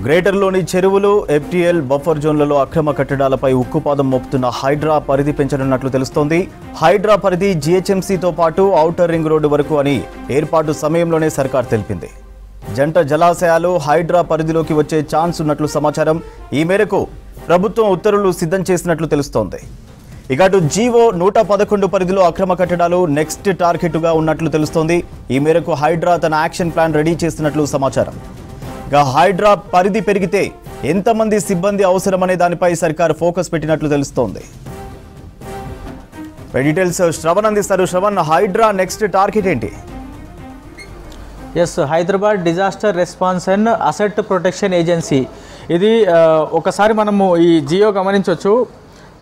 గ్రేటర్లోని చెరువులు FTL buffer జోన్లలో అక్రమ కట్టడాలపై ఉక్కుపాదం మోపుతున్న హైడ్రా పరిధి పెంచనున్నట్లు తెలుస్తోంది. హైడ్రా పరిధి జీహెచ్ఎంసీతో పాటు ఔటర్ రింగ్ రోడ్డు వరకు అని ఏర్పాటు సమయంలోనే సర్కార్ తెలిపింది. జంట జలాశయాలు హైడ్రా పరిధిలోకి వచ్చే ఛాన్స్ ఉన్నట్లు సమాచారం. ఈ మేరకు ప్రభుత్వం ఉత్తర్వులు సిద్ధం చేసినట్లు తెలుస్తోంది. ఇక అటు జీవో 111 పరిధిలో అక్రమ కట్టడాలు నెక్స్ట్ టార్గెట్గా ఉన్నట్లు తెలుస్తోంది. ఈ మేరకు హైడ్రా తన యాక్షన్ ప్లాన్ రెడీ చేస్తున్నట్లు సమాచారం. ఇక హైడ్రా పరిధి పెరిగితే ఎంతమంది సిబ్బంది అవసరమనే దానిపై సర్కార్ ఫోకస్ పెట్టినట్లు తెలుస్తోంది. డీటెయిల్స్ శ్రవణ్ అందిస్తారు. శ్రవణ్, హైడ్రా నెక్స్ట్ టార్గెట్ ఏంటి? Yes, Hyderabad disaster response and asset protection agency. ఇది ఒకసారి మనము ఈ జియో గమనించవచ్చు.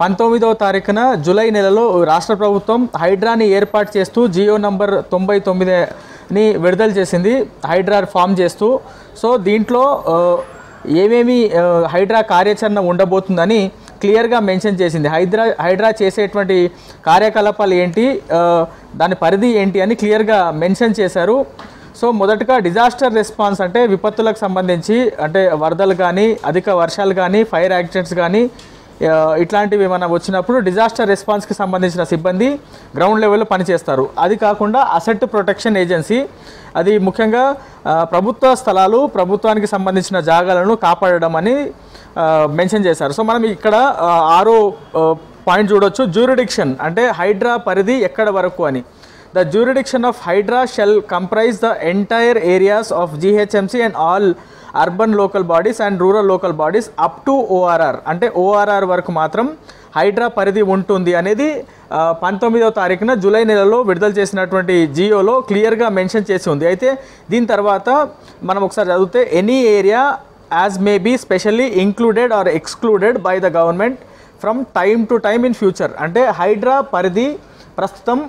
19వ తారీఖున జూలై నెలలో రాష్ట్ర ప్రభుత్వం హైడ్రాని ఏర్పాటు చేస్తూ జియో నంబర్ 99ని విడుదల చేసింది, హైడ్రా ఫామ్ చేస్తూ. సో దీంట్లో ఏమేమి హైడ్రా కార్యాచరణ ఉండబోతుందని క్లియర్గా మెన్షన్ చేసింది. హైడ్రా చేసేటువంటి కార్యకలాపాలు ఏంటి, దాని పరిధి ఏంటి అని క్లియర్గా మెన్షన్ చేశారు. సో మొదటగా డిజాస్టర్ రెస్పాన్స్ అంటే విపత్తులకు సంబంధించి, అంటే వరదలు కానీ, అధిక వర్షాలు కానీ, ఫైర్ యాక్సిడెంట్స్ కానీ ఇట్లాంటివి ఏమైనా వచ్చినప్పుడు డిజాస్టర్ రెస్పాన్స్కి సంబంధించిన సిబ్బంది గ్రౌండ్ లెవెల్లో పనిచేస్తారు. అది కాకుండా అసెట్ ప్రొటెక్షన్ ఏజెన్సీ, అది ముఖ్యంగా ప్రభుత్వ స్థలాలు, ప్రభుత్వానికి సంబంధించిన జాగాలను కాపాడడం అని మెన్షన్ చేశారు. సో మనం ఇక్కడ 6వ పాయింట్ చూడొచ్చు, జ్యూరిడిక్షన్ అంటే హైడ్రా పరిధి ఎక్కడ వరకు అని. The jurisdiction of Hydra shall comprise the entire areas of GHMC and all urban local bodies and rural local bodies up to ORR. అంటే ORR వరకు మాత్రం హైడ్రా పరిధి ఉంటుంది అనేది 19వ తారీఖున జూలై నెలలో విడుదల చేసినటువంటి జియోలో క్లియర్గా మెన్షన్ చేసి ఉంది. అయితే దీని తర్వాత మనం ఒకసారి చదివితే, any area as may be specially included or excluded by the government from time to time in future. అంటే హైడ్రా పరిధి ప్రస్తుతం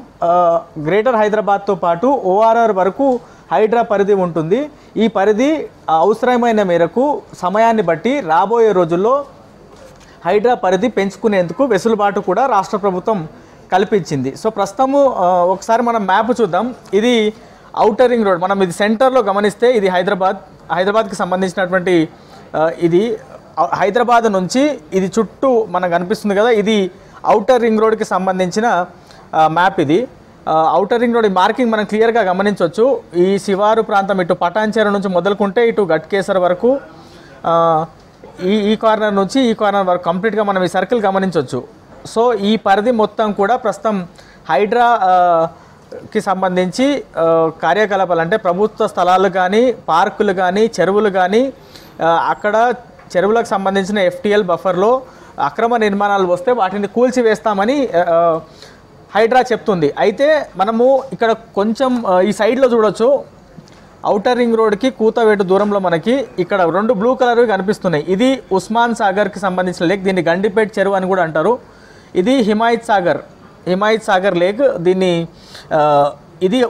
గ్రేటర్ హైదరాబాద్తో పాటు ORR వరకు హైడ్రా పరిధి ఉంటుంది. ఈ పరిధి అవసరమైన మేరకు సమయాన్ని బట్టి రాబోయే రోజుల్లో హైడ్రా పరిధి పెంచుకునేందుకు వెసులుబాటు కూడా రాష్ట్ర ప్రభుత్వం కల్పించింది. సో ప్రస్తుతము ఒకసారి మనం మ్యాప్ చూద్దాం. ఇది ఔటర్ రింగ్ రోడ్. మనం ఇది సెంటర్లో గమనిస్తే ఇది హైదరాబాద్కి సంబంధించినటువంటి ఇది హైదరాబాద్ నుంచి ఇది చుట్టూ మనకు కనిపిస్తుంది కదా, ఇది ఔటర్ రింగ్ రోడ్కి సంబంధించిన మ్యాప్. ఇది ఔటర్ రింగ్ రోడ్ మార్కింగ్ మనం క్లియర్గా గమనించవచ్చు. ఈ శివారు ప్రాంతం ఇటు పటాన్చేరు నుంచి మొదలుకుంటే ఇటు గట్కేసర్ వరకు, ఈ కార్నర్ నుంచి ఈ కార్నర్ వరకు కంప్లీట్గా మనం ఈ సర్కిల్ గమనించవచ్చు. సో ఈ పరిధి మొత్తం కూడా ప్రస్తుతం హైడ్రాకి సంబంధించి కార్యకలాపాలు, అంటే ప్రభుత్వ స్థలాలు కానీ, పార్కులు కానీ, చెరువులు కానీ, అక్కడ చెరువులకు సంబంధించిన FTL బఫర్లో అక్రమ నిర్మాణాలు వస్తే వాటిని కూల్చివేస్తామని హైడ్రా చెప్తుంది. అయితే మనము ఇక్కడ కొంచెం ఈ సైడ్లో చూడొచ్చు, ఔటర్ రింగ్ రోడ్కి కూతవేటు దూరంలో మనకి ఇక్కడ 2 బ్లూ కలర్వి కనిపిస్తున్నాయి. ఇది ఉస్మాన్ సాగర్కి సంబంధించిన లేక్, దీన్ని గండిపేట్ చెరువు అని కూడా అంటారు. ఇది హిమాయత్ సాగర్ లేక్. ఇది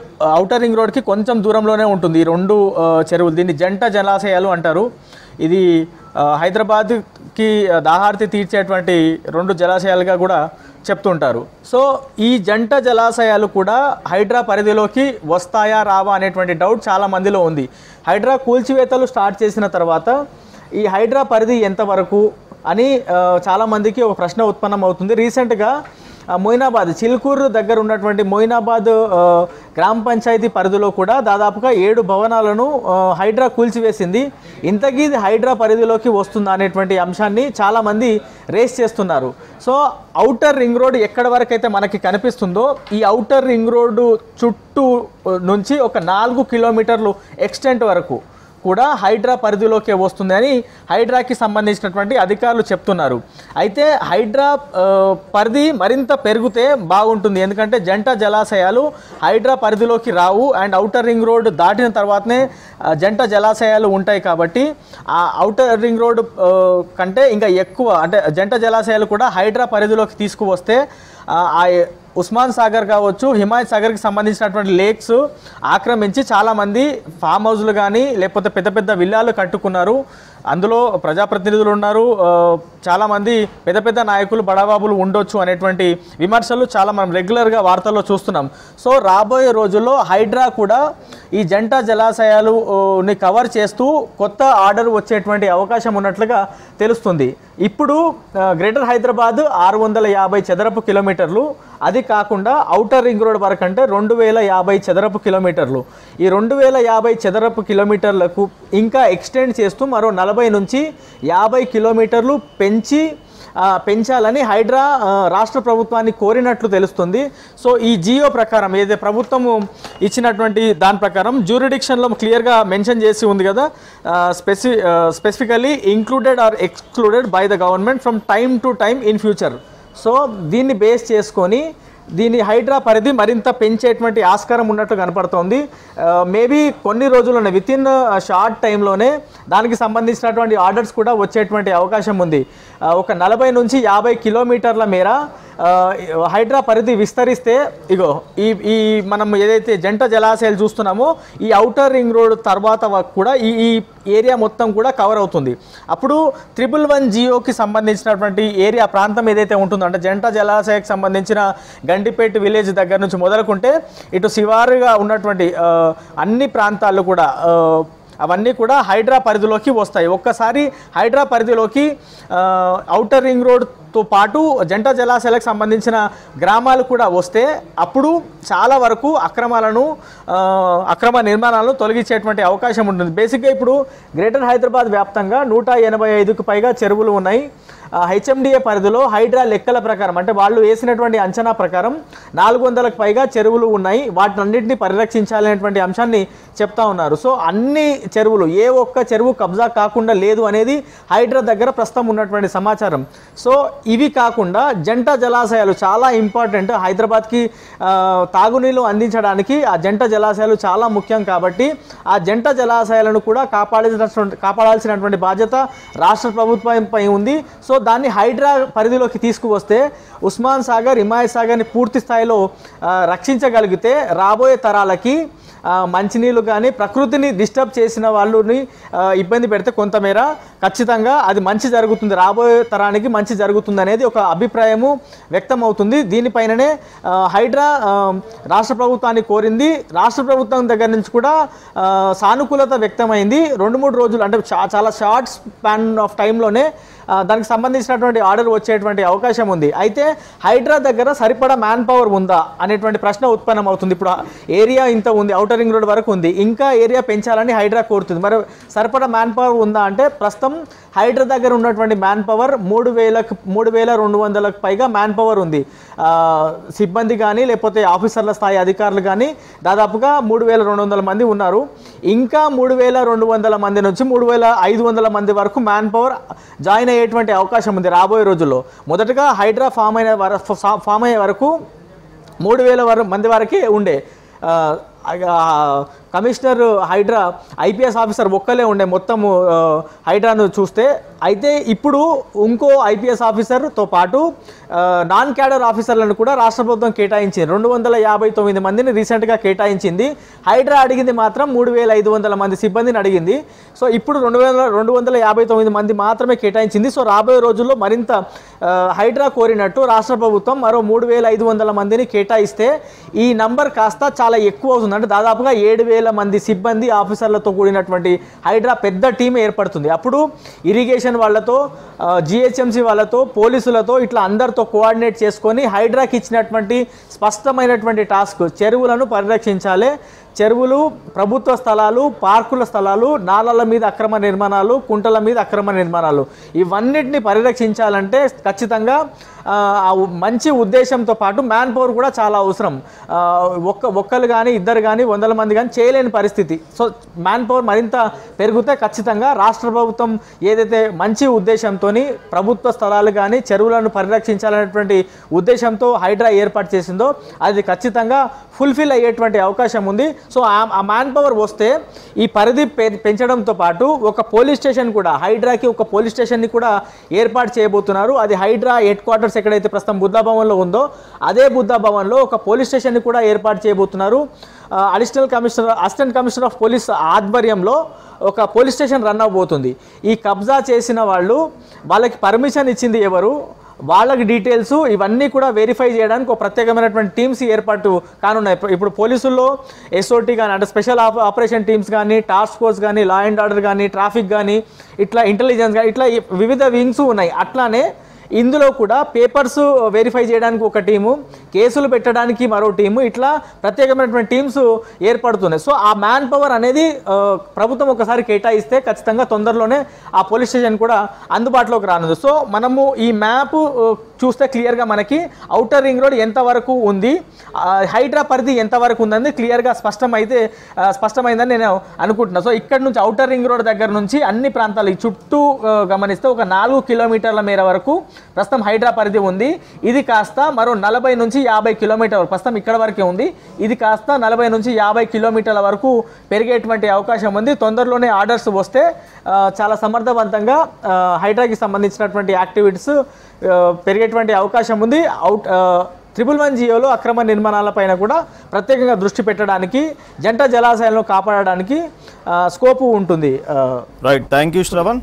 ఔటర్ రింగ్ రోడ్కి కొంచెం దూరంలోనే ఉంటుంది ఈ 2 చెరువులు. దీన్ని జంట జలాశయాలు అంటారు. ఇది హైదరాబాద్కి దాహార్తి తీర్చేటువంటి 2 జలాశయాలుగా కూడా చెప్తుంటారు. సో ఈ జంట జలాశయాలు కూడా హైడ్రా పరిధిలోకి వస్తాయా రావా అనేటువంటి డౌట్ చాలా మందిలో ఉంది. హైడ్రా కూల్చివేతలు స్టార్ట్ చేసిన తర్వాత ఈ హైడ్రా పరిధి ఎంతవరకు అని చాలామందికి ఒక ప్రశ్న ఉత్పన్నం అవుతుంది. రీసెంట్గా మొయినాబాద్, చిల్కూరు దగ్గర ఉన్నటువంటి మొయినాబాద్ గ్రామ పంచాయతీ పరిధిలో కూడా దాదాపుగా 7 భవనాలను హైడ్రా కూల్చివేసింది. ఇంతకీ హైడ్రా పరిధిలోకి వస్తుందా అనేటువంటి అంశాన్ని చాలామంది రేస్ చేస్తున్నారు. సో ఔటర్ రింగ్ రోడ్ ఎక్కడి వరకు అయితే మనకి కనిపిస్తుందో, ఈ ఔటర్ రింగ్ రోడ్డు చుట్టూ నుంచి ఒక 4 కిలోమీటర్లు ఎక్స్టెంట్ వరకు కూడా హైడ్రా పరిధిలోకి వస్తుందని హైడ్రాకి సంబంధించినటువంటి అధికారులు చెప్తున్నారు. అయితే హైడ్రా పరిధి మరింత పెరిగితే బాగుంటుంది, ఎందుకంటే జంట జలాశయాలు హైడ్రా పరిధిలోకి రావు అండ్ ఔటర్ రింగ్ రోడ్ దాటిన తర్వాతనే జంట జలాశయాలు ఉంటాయి. కాబట్టి ఆ ఔటర్ రింగ్ రోడ్ కంటే ఇంకా ఎక్కువ, అంటే జంట జలాశయాలు కూడా హైడ్రా పరిధిలోకి తీసుకువస్తే ఉస్మాన్ సాగర్ కావచ్చు, హిమాయత్ సాగర్కి సంబంధించినటువంటి లేక్స్ ఆక్రమించి చాలామంది ఫామ్ హౌస్లు కానీ లేకపోతే పెద్ద పెద్ద విల్లాలు కట్టుకున్నారు. అందులో ప్రజాప్రతినిధులు ఉన్నారు, చాలామంది పెద్ద పెద్ద నాయకులు, బడాబాబులు ఉండొచ్చు అనేటువంటి విమర్శలు చాలా మనం రెగ్యులర్గా వార్తల్లో చూస్తున్నాం. సో రాబోయే రోజుల్లో హైడ్రా కూడా ఈ జంట జలాశయాలుని కవర్ చేస్తూ కొత్త ఆర్డర్ వచ్చేటువంటి అవకాశం ఉన్నట్లుగా తెలుస్తుంది. ఇప్పుడు గ్రేటర్ హైదరాబాద్ 650 చదరపు కిలోమీటర్లు, అది కాకుండా ఔటర్ రింగ్ రోడ్ వరకు అంటే 2050 చదరపు కిలోమీటర్లు. ఈ 2050 చదరపు కిలోమీటర్లకు ఇంకా ఎక్స్టెండ్ చేస్తూ మరో 40 నుంచి 50 కిలోమీటర్లు పెంచాలని హైడ్రా రాష్ట్ర ప్రభుత్వాన్ని కోరినట్లు తెలుస్తుంది. సో ఈ జియో ప్రకారం ఏదైతే ప్రభుత్వము ఇచ్చినటువంటి దాని ప్రకారం జ్యూరిడిక్షన్లో క్లియర్గా మెన్షన్ చేసి ఉంది కదా, specifically included or excluded by the government from time to time in future. So దీన్ని బేస్ చేసుకొని దీని హైడ్రా పరిధి మరింత పెంచేటువంటి ఆస్కారం ఉన్నట్టు కనపడుతోంది. మేబీ కొన్ని రోజుల్లోనే వితిన్ షార్ట్ టైంలోనే దానికి సంబంధించినటువంటి ఆర్డర్స్ కూడా వచ్చేటువంటి అవకాశం ఉంది. ఒక 40 నుంచి 50 కిలోమీటర్ల మేర హైడ్రా పరిధి విస్తరిస్తే ఇగో ఈ మనం ఏదైతే జంట జలాశయాలు చూస్తున్నామో ఈ ఔటర్ రింగ్ రోడ్ తర్వాత కూడా ఈ ఏరియా మొత్తం కూడా కవర్ అవుతుంది. అప్పుడు 111 జియోకి సంబంధించినటువంటి ఏరియా ప్రాంతం ఏదైతే ఉంటుందో అంటే జంట జలాశయానికి సంబంధించిన గండిపేట విలేజ్ దగ్గర నుంచి మొదలుకుంటే ఇటు శివారుగా ఉన్నటువంటి అన్ని ప్రాంతాలు కూడా అవన్నీ కూడా హైడ్రా పరిధిలోకి వస్తాయి. ఒక్కసారి హైడ్రా పరిధిలోకి ఔటర్ రింగ్ రోడ్తో పాటు జంట జలాశయాలకు సంబంధించిన గ్రామాలు కూడా వస్తే అప్పుడు చాలా వరకు అక్రమ నిర్మాణాలను తొలగించేటువంటి అవకాశం ఉంటుంది. బేసిక్గా ఇప్పుడు గ్రేటర్ హైదరాబాద్ వ్యాప్తంగా 185కు పైగా చెరువులు ఉన్నాయి. హెచ్ఎండిఏ పరిధిలో హైడ్రా లెక్కల ప్రకారం అంటే వాళ్ళు వేసినటువంటి అంచనా ప్రకారం 400కు పైగా చెరువులు ఉన్నాయి. వాటినన్నింటినీ పరిరక్షించాలనేటువంటి అంశాన్ని చెప్తా ఉన్నారు. సో అన్ని చెరువులు, ఏ ఒక్క చెరువు కబ్జా కాకుండా లేదు అనేది హైడ్రా దగ్గర ప్రస్తుతం ఉన్నటువంటి సమాచారం. సో ఇవి కాకుండా జంట జలాశయాలు చాలా ఇంపార్టెంట్. హైదరాబాద్కి తాగునీళ్ళు అందించడానికి ఆ జంట జలాశయాలు చాలా ముఖ్యం. కాబట్టి ఆ జంట జలాశయాలను కూడా కాపాడాల్సినటువంటి బాధ్యత రాష్ట్ర ప్రభుత్వంపై ఉంది. సో దాన్ని హైడ్రా పరిధిలోకి తీసుకువస్తే ఉస్మాన్ సాగర్, హిమాయత్ సాగర్ని పూర్తి స్థాయిలో రక్షించగలిగితే రాబోయే తరాలకి మంచినీళ్ళు కానీ ప్రకృతిని డిస్టర్బ్ చేసిన వాళ్ళని ఇబ్బంది పెడితే కొంతమేర ఖచ్చితంగా అది మంచి జరుగుతుంది, రాబోయే తరానికి మంచి జరుగుతుంది అనేది ఒక అభిప్రాయము వ్యక్తం అవుతుంది. దీనిపైననే హైడ్రా రాష్ట్ర ప్రభుత్వాన్ని కోరింది. రాష్ట్ర ప్రభుత్వం దగ్గర నుంచి కూడా సానుకూలత వ్యక్తమైంది. 2-3 రోజులు అంటే చాలా షార్ట్ స్పాన్ ఆఫ్ టైంలోనే దానికి సంబంధించినటువంటి ఆర్డర్ వచ్చేటువంటి అవకాశం ఉంది. అయితే హైడ్రా దగ్గర సరిపడా మ్యాన్ పవర్ ఉందా అనేటువంటి ప్రశ్న ఉత్పన్నం అవుతుంది. ఇప్పుడు ఏరియా ఇంత ఉంది, ఔటర్ రింగ్ రోడ్ వరకు ఉంది, ఇంకా ఏరియా పెంచాలని హైడ్రా కోరుతుంది. మరి సరిపడా మ్యాన్ పవర్ ఉందా అంటే ప్రస్తుతం హైడ్రా దగ్గర ఉన్నటువంటి మ్యాన్ పవర్ 3,200కు పైగా మ్యాన్ పవర్ ఉంది. సిబ్బంది కానీ లేకపోతే ఆఫీసర్ల స్థాయి అధికారులు కానీ దాదాపుగా 3,200 మంది ఉన్నారు. ఇంకా 3,200 మంది నుంచి 3,500 మంది వరకు మ్యాన్ పవర్ జాయిన్ అయ్యేటువంటి అవకాశం ఉంది రాబోయే రోజుల్లో. మొదటగా హైడ్రా ఫామ్ అయ్యే వరకు 3,000 మంది వరకే ఉండే. కమిషనర్ హైడ్రా ఐపీఎస్ ఆఫీసర్ ఒక్కలే ఉండే మొత్తము హైడ్రాను చూస్తే. అయితే ఇప్పుడు ఇంకో ఐపీఎస్ ఆఫీసర్తో పాటు నాన్ క్యాడర్ ఆఫీసర్లను కూడా రాష్ట్ర ప్రభుత్వం కేటాయించింది. 259 మందిని రీసెంట్గా కేటాయించింది. హైడ్రా అడిగింది మాత్రం 3,500 మంది సిబ్బందిని అడిగింది. సో ఇప్పుడు 259 మంది మాత్రమే కేటాయించింది. సో రాబోయే రోజుల్లో మరింత హైడ్రా కోరినట్టు రాష్ట్ర ప్రభుత్వం మరో 3,500 మందిని కేటాయిస్తే ఈ నంబర్ కాస్త చాలా ఎక్కువ అవుతుంది. అంటే దాదాపుగా 7,000 మంది సిబ్బంది ఆఫీసర్లతో కూడినటువంటి హైడ్రా పెద్ద టీం ఏర్పడుతుంది. అప్పుడు ఇరిగేషన్ వాళ్ళతో, జిహెచ్ఎంసీ వాళ్ళతో, పోలీసులతో ఇట్లా అందరితో కోఆర్డినేట్ చేసుకొని హైడ్రాకి ఇచ్చినటువంటి స్పష్టమైనటువంటి టాస్క్ చెరువులను పరిరక్షించాలి. చెరువులు, ప్రభుత్వ స్థలాలు, పార్కుల స్థలాలు, నాలల మీద అక్రమ నిర్మాణాలు, కుంటల మీద అక్రమ నిర్మాణాలు, ఇవన్నిటిని పరిరక్షించాలంటే ఖచ్చితంగా మంచి ఉద్దేశంతో పాటు మ్యాన్ పవర్ కూడా చాలా అవసరం. ఒక్కరు కానీ ఇద్దరు కానీ 100 మంది కానీ చేయలేని పరిస్థితి. సో మ్యాన్ పవర్ మరింత పెరిగితే ఖచ్చితంగా రాష్ట్ర ప్రభుత్వం ఏదైతే మంచి ఉద్దేశంతో ప్రభుత్వ స్థలాలు కానీ చెరువులను పరిరక్షించాలనేటువంటి ఉద్దేశంతో హైడ్రా ఏర్పాటు చేసిందో అది ఖచ్చితంగా ఫుల్ఫిల్ అయ్యేటువంటి అవకాశం ఉంది. సో ఆ మ్యాన్ పవర్ వస్తే ఈ పరిధి పెంచడంతో పాటు ఒక పోలీస్ స్టేషన్ కూడా, హైడ్రాకి ఒక పోలీస్ స్టేషన్ని కూడా ఏర్పాటు చేయబోతున్నారు. అది హైడ్రా హెడ్ క్వార్టర్స్ ఎక్కడైతే ప్రస్తుతం బుద్ధా భవన్లో ఉందో అదే బుద్ధా భవన్లో ఒక పోలీస్ స్టేషన్ని కూడా ఏర్పాటు చేయబోతున్నారు. అసిస్టెంట్ కమిషనర్ ఆఫ్ పోలీస్ ఆధ్వర్యంలో ఒక పోలీస్ స్టేషన్ రన్ అవబోతుంది. ఈ కబ్జా చేసిన వాళ్ళకి పర్మిషన్ ఇచ్చింది ఎవరు, వాళ్ళకి డీటెయిల్స్ ఇవన్నీ కూడా వెరిఫై చేయడానికి ఒక ప్రత్యేకమైనటువంటి టీమ్స్ ఏర్పాటు కానున్నాయి. ఇప్పుడు పోలీసుల్లో ఎస్ఓటీ కానీ అంటే స్పెషల్ ఆపరేషన్ టీమ్స్ కానీ, టాస్క్ ఫోర్స్ కానీ, లా అండ్ ఆర్డర్ కానీ, ట్రాఫిక్ కానీ, ఇట్లా ఇంటెలిజెన్స్ కానీ, ఇట్లా వివిధ వింగ్స్ ఉన్నాయి. అట్లానే ఇందులో కూడా పేపర్స్ వెరిఫై చేయడానికి ఒక టీము, కేసులు పెట్టడానికి మరో టీము, ఇట్లా ప్రత్యేకమైనటువంటి టీమ్స్ ఏర్పడుతున్నాయి. సో ఆ మ్యాన్ పవర్ అనేది ప్రభుత్వం ఒకసారి కేటాయిస్తే ఖచ్చితంగా తొందరలోనే ఆ పోలీస్ స్టేషన్ కూడా అందుబాటులోకి రానుంది. సో మనము ఈ మ్యాప్ చూస్తే క్లియర్గా మనకి ఔటర్ రింగ్ రోడ్ ఎంతవరకు ఉంది, హైడ్రా పరిధి ఎంతవరకు ఉందని క్లియర్గా స్పష్టమైందని నేను అనుకుంటున్నాను. సో ఇక్కడ నుంచి ఔటర్ రింగ్ రోడ్ దగ్గర నుంచి అన్ని ప్రాంతాలు ఈ చుట్టూ గమనిస్తే ఒక 4 కిలోమీటర్ల మేర వరకు ప్రస్తుతం హైడ్రా పరిధి ఉంది. ఇది కాస్త మరో 40 నుంచి 50 కిలోమీటర్ల ప్రస్తుతం ఇక్కడ వరకే ఉంది. ఇది కాస్త 40 నుంచి 50 కిలోమీటర్ల వరకు పెరిగేటువంటి అవకాశం ఉంది. తొందరలోనే ఆర్డర్స్ వస్తే చాలా సమర్థవంతంగా హైడ్రాకి సంబంధించినటువంటి యాక్టివిటీస్ పెరిగేటువంటి అవకాశం ఉంది. 111 జియోలో అక్రమ నిర్మాణాలపైన కూడా ప్రత్యేకంగా దృష్టి పెట్టడానికి, జంట జలాశయాలను కాపాడడానికి స్కోపు ఉంటుంది. Right, thank you Shravan.